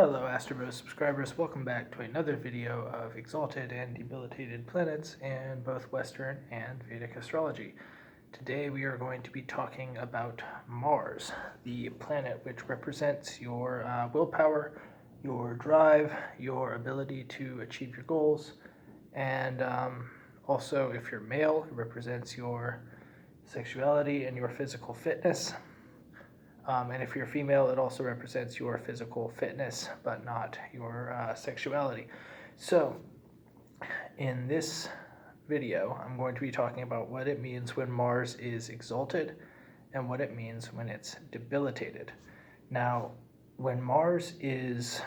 Hello Astrobros subscribers, welcome back to another video of Exalted and Debilitated planets in both Western and Vedic astrology. Today we are going to be talking about Mars, the planet which represents your willpower, your drive, your ability to achieve your goals, and also if you're male, it represents your sexuality and your physical fitness. And if you're female, it also represents your physical fitness, but not your sexuality. So, in this video, I'm going to be talking about what it means when Mars is exalted and what it means when it's debilitated. Now, when Mars is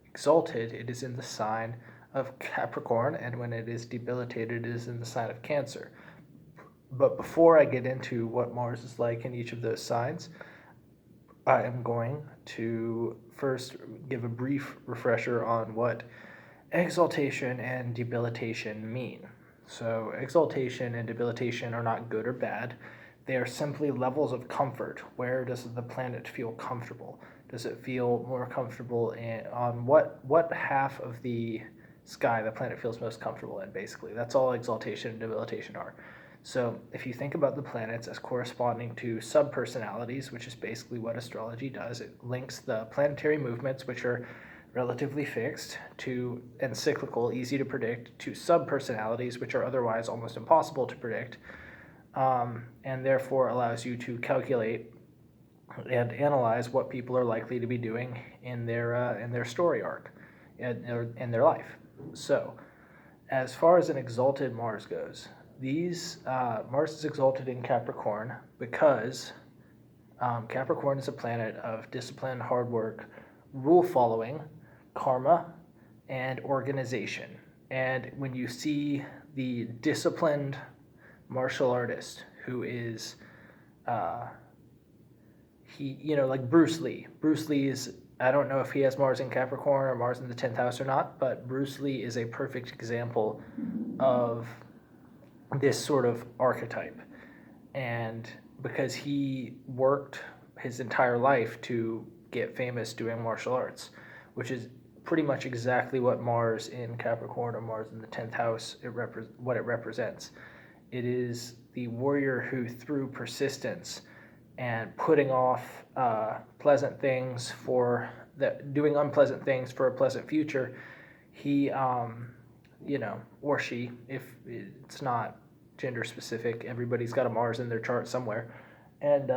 exalted, it is in the sign of Capricorn, and when it is debilitated, it is in the sign of Cancer. But before I get into what Mars is like in each of those signs, I am going to first give a brief refresher on what exaltation and debilitation mean. So, exaltation and debilitation are not good or bad. They are simply levels of comfort. Where does the planet feel comfortable? Does it feel more comfortable on what half of the sky the planet feels most comfortable in, basically? That's all exaltation and debilitation are. So if you think about the planets as corresponding to subpersonalities, which is basically what astrology does, it links the planetary movements, which are relatively fixed and cyclical, easy to predict, to subpersonalities, which are otherwise almost impossible to predict, and therefore allows you to calculate and analyze what people are likely to be doing in their story arc, in their life. So, as far as an exalted Mars goes, Mars is exalted in Capricorn because Capricorn is a planet of discipline, hard work, rule following, karma, and organization. And when you see the disciplined martial artist who is, like Bruce Lee. Bruce Lee is, I don't know if he has Mars in Capricorn or Mars in the 10th house or not, but Bruce Lee is a perfect example of this sort of archetype, and because he worked his entire life to get famous doing martial arts, which is pretty much exactly what Mars in Capricorn or Mars in the 10th house what it represents. It is the warrior who, through persistence and putting off pleasant things doing unpleasant things for a pleasant future, he or she, if it's not gender specific, everybody's got a Mars in their chart somewhere, and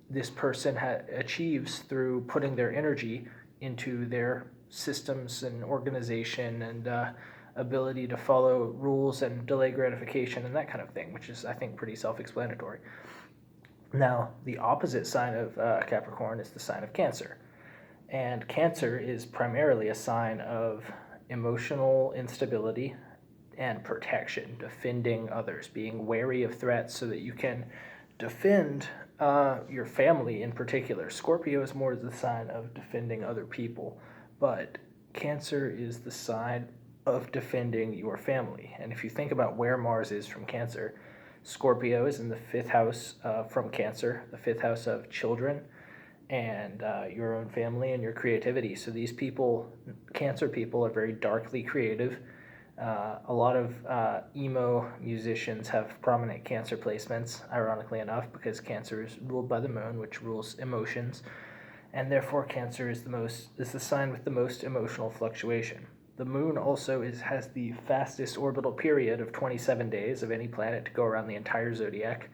this person achieves through putting their energy into their systems and organization and ability to follow rules and delay gratification and that kind of thing, which is, I think, pretty self-explanatory. Now, the opposite sign of Capricorn is the sign of Cancer, and Cancer is primarily a sign of emotional instability and protection, defending others, being wary of threats so that you can defend your family in particular. Scorpio is more the sign of defending other people, but Cancer is the sign of defending your family. And if you think about where Mars is from Cancer, Scorpio is in the 5th house from Cancer, the 5th house of children and your own family and your creativity. So these people, Cancer people, are very darkly creative. A lot of emo musicians have prominent Cancer placements, ironically enough, because Cancer is ruled by the moon, which rules emotions, and therefore Cancer is the sign with the most emotional fluctuation. The moon also has the fastest orbital period of 27 days of any planet to go around the entire zodiac.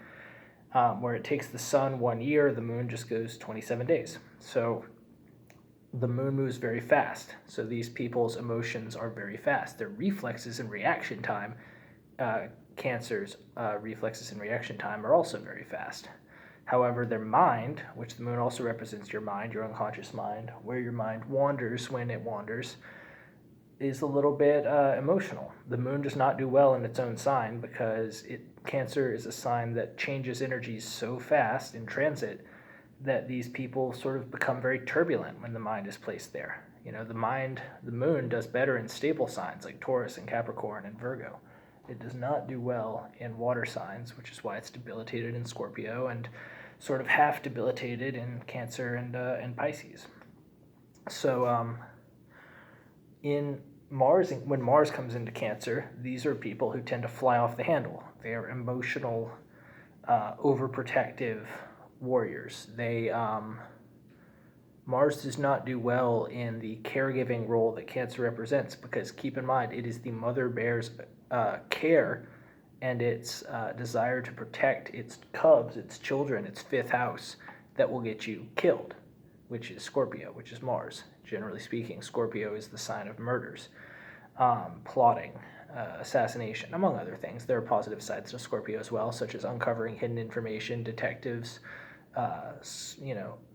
Where it takes the sun 1 year, the moon just goes 27 days. So the moon moves very fast. So these people's emotions are very fast. Their reflexes and reaction time, Cancer's reflexes and reaction time, are also very fast. However, their mind, which the moon also represents your mind, your unconscious mind, where your mind wanders when it wanders, is a little bit emotional. The moon does not do well in its own sign because Cancer is a sign that changes energies so fast in transit that these people sort of become very turbulent when the mind is placed there. The moon does better in stable signs like Taurus and Capricorn and Virgo. It does not do well in water signs, which is why it's debilitated in Scorpio and sort of half debilitated in Cancer and Pisces. So in Mars, when Mars comes into Cancer, these are people who tend to fly off the handle. They are emotional, overprotective warriors. Mars does not do well in the caregiving role that Cancer represents, because keep in mind, it is the mother bear's care and its desire to protect its cubs, its children, its fifth house, that will get you killed, which is Scorpio, which is Mars. Generally speaking, Scorpio is the sign of murders, plotting, assassination, among other things. There are positive sides to Scorpio as well, such as uncovering hidden information, detectives,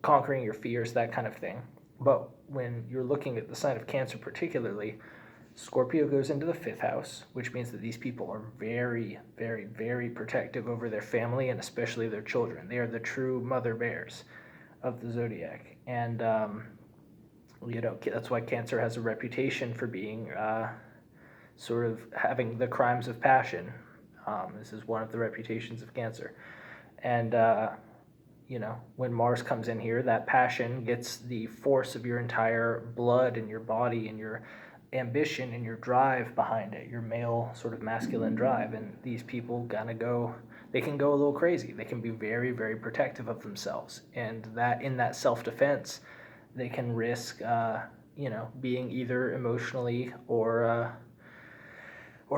conquering your fears, that kind of thing. But when you're looking at the sign of Cancer particularly, Scorpio goes into the fifth house, which means that these people are very, very, very protective over their family and especially their children. They are the true mother bears of the zodiac. And, that's why Cancer has a reputation for being sort of having the crimes of passion. This is one of the reputations of Cancer. And, when Mars comes in here, that passion gets the force of your entire blood and your body and your ambition and your drive behind it, your male sort of masculine drive. And these people they can go a little crazy. They can be very, very protective of themselves. And that in that self-defense, they can risk, being either emotionally or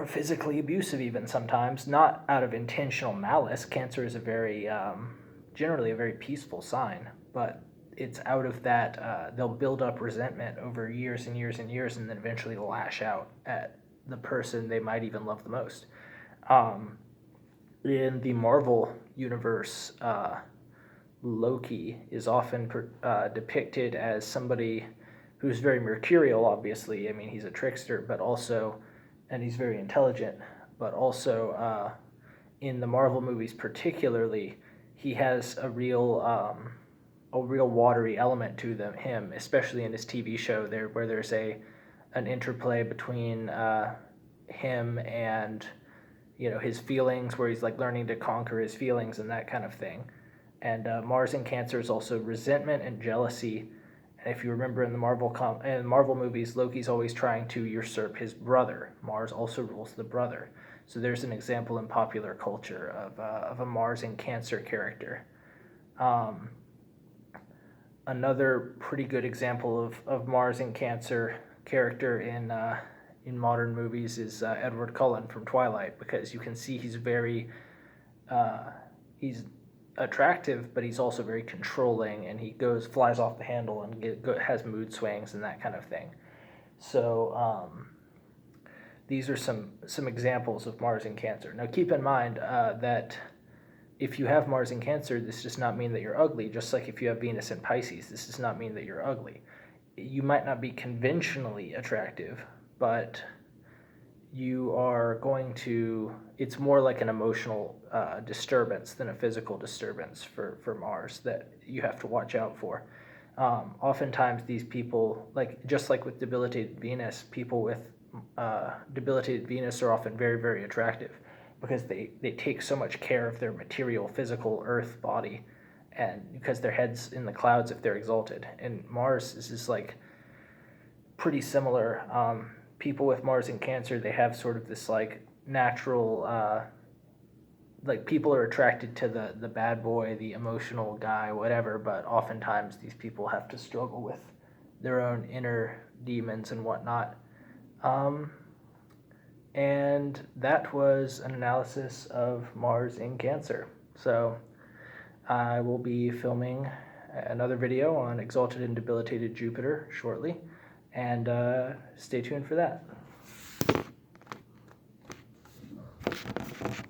physically abusive even sometimes, not out of intentional malice. Cancer is generally a very peaceful sign, but it's out of that, they'll build up resentment over years and years and years, and then eventually lash out at the person they might even love the most. In the Marvel universe, Loki is often depicted as somebody who's very mercurial, obviously. I mean, he's a trickster, and he's very intelligent, but also in the Marvel movies particularly, he has a real watery element to him, especially in his TV show where there's an interplay between him and his feelings, where he's like learning to conquer his feelings and that kind of thing. And Mars in Cancer is also resentment and jealousy. And if you remember in the Marvel movies, Loki's always trying to usurp his brother. Mars also rules the brother. So there's an example in popular culture of a Mars in Cancer character. Another pretty good example of Mars in Cancer character in modern movies is Edward Cullen from Twilight, because you can see he's attractive, but he's also very controlling, and he flies off the handle and has mood swings and that kind of thing. So these are some examples of Mars in Cancer. Now keep in mind that if you have Mars in Cancer, this does not mean that you're ugly. Just like if you have Venus in Pisces, this does not mean that you're ugly. You might not be conventionally attractive, but you are going to, it's more like an emotional disturbance than a physical disturbance for Mars that you have to watch out for. Oftentimes these people, just like with debilitated Venus, people with debilitated Venus are often very, very attractive, because they take so much care of their material, physical earth body, and because their head's in the clouds if they're exalted. And Mars is just pretty similar. People with Mars in Cancer, they have sort of this natural, people are attracted to the bad boy, the emotional guy, whatever, but oftentimes these people have to struggle with their own inner demons and whatnot. And that was an analysis of Mars in Cancer. So I will be filming another video on Exalted and Debilitated Jupiter shortly, and stay tuned for that.